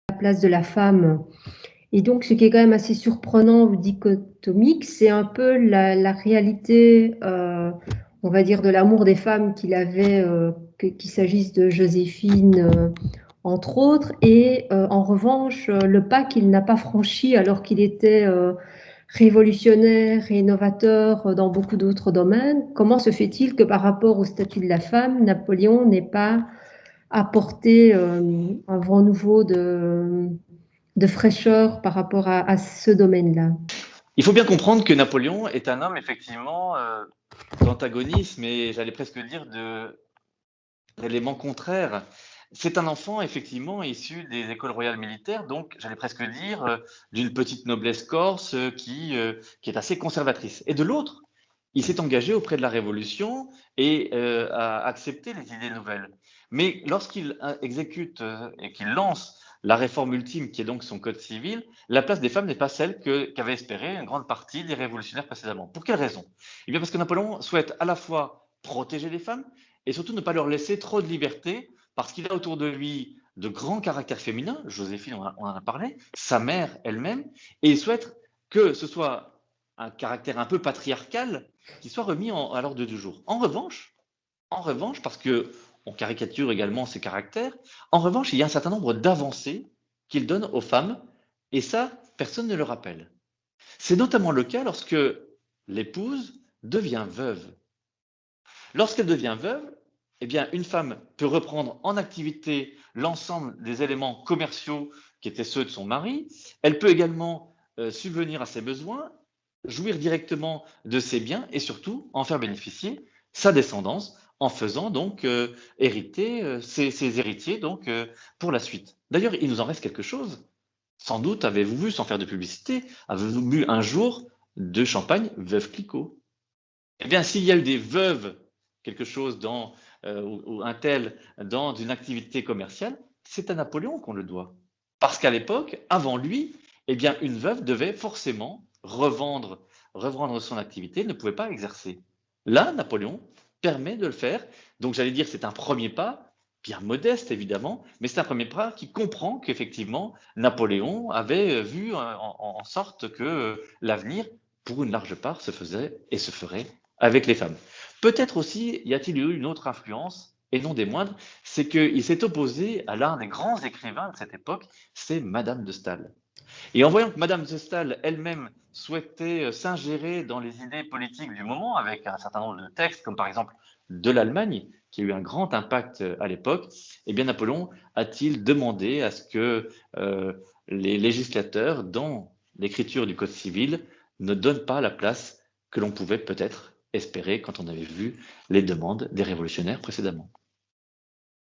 la place de la femme. Et donc, ce qui est quand même assez surprenant ou dichotomique, c'est un peu la réalité, on va dire, de l'amour des femmes qu'il avait, qu'il s'agisse de Joséphine, entre autres, et en revanche, le pas qu'il n'a pas franchi alors qu'il était révolutionnaire et novateur dans beaucoup d'autres domaines. Comment se fait-il que par rapport au statut de la femme, Napoléon n'ait pas apporté un vent nouveau de fraîcheur par rapport à ce domaine-là? Il faut bien comprendre que Napoléon est un homme effectivement d'antagonisme et j'allais presque dire d'éléments contraires. C'est un enfant effectivement issu des écoles royales militaires, donc j'allais presque dire d'une petite noblesse corse qui est assez conservatrice. Et de l'autre, il s'est engagé auprès de la Révolution et a accepté les idées nouvelles. Mais lorsqu'il exécute et qu'il lance la réforme ultime, qui est donc son code civil, la place des femmes n'est pas celle qu'avait espérée une grande partie des révolutionnaires précédemment. Pour quelle raison? Eh bien parce que Napoléon souhaite à la fois protéger les femmes et surtout ne pas leur laisser trop de liberté, parce qu'il a autour de lui de grands caractères féminins, Joséphine, on en a parlé, sa mère elle-même, et il souhaite que ce soit un caractère un peu patriarcal qui soit remis à l'ordre du jour. En revanche, parce que on caricature également ces caractères, en revanche, il y a un certain nombre d'avancées qu'il donne aux femmes, et ça, personne ne le rappelle. C'est notamment le cas lorsque l'épouse devient veuve. Lorsqu'elle devient veuve, eh bien, une femme peut reprendre en activité l'ensemble des éléments commerciaux qui étaient ceux de son mari. Elle peut également subvenir à ses besoins, jouir directement de ses biens et surtout en faire bénéficier sa descendance en faisant donc hériter ses héritiers donc pour la suite. D'ailleurs, il nous en reste quelque chose. Sans doute avez-vous vu, sans faire de publicité, avez-vous bu un jour de champagne Veuve Clicquot? Eh bien, s'il y a eu des veuves, quelque chose ou un tel dans une activité commerciale, c'est à Napoléon qu'on le doit. Parce qu'à l'époque, avant lui, eh bien, une veuve devait forcément revendre son activité, ne pouvait pas exercer. Là, Napoléon permet de le faire. Donc, j'allais dire, c'est un premier pas, bien modeste évidemment, mais c'est un premier pas qui comprend qu'effectivement, Napoléon avait vu en sorte que l'avenir, pour une large part, se faisait et se ferait avec les femmes. Peut-être aussi y a-t-il eu une autre influence, et non des moindres, c'est qu'il s'est opposé à l'un des grands écrivains de cette époque, c'est Madame de Staël. Et en voyant que Madame de Staël elle-même souhaitait s'ingérer dans les idées politiques du moment, avec un certain nombre de textes, comme par exemple de l'Allemagne, qui a eu un grand impact à l'époque, eh bien Napoléon a-t-il demandé à ce que les législateurs, dans l'écriture du Code civil, ne donnent pas la place que l'on pouvait peut-être espérer quand on avait vu les demandes des révolutionnaires précédemment.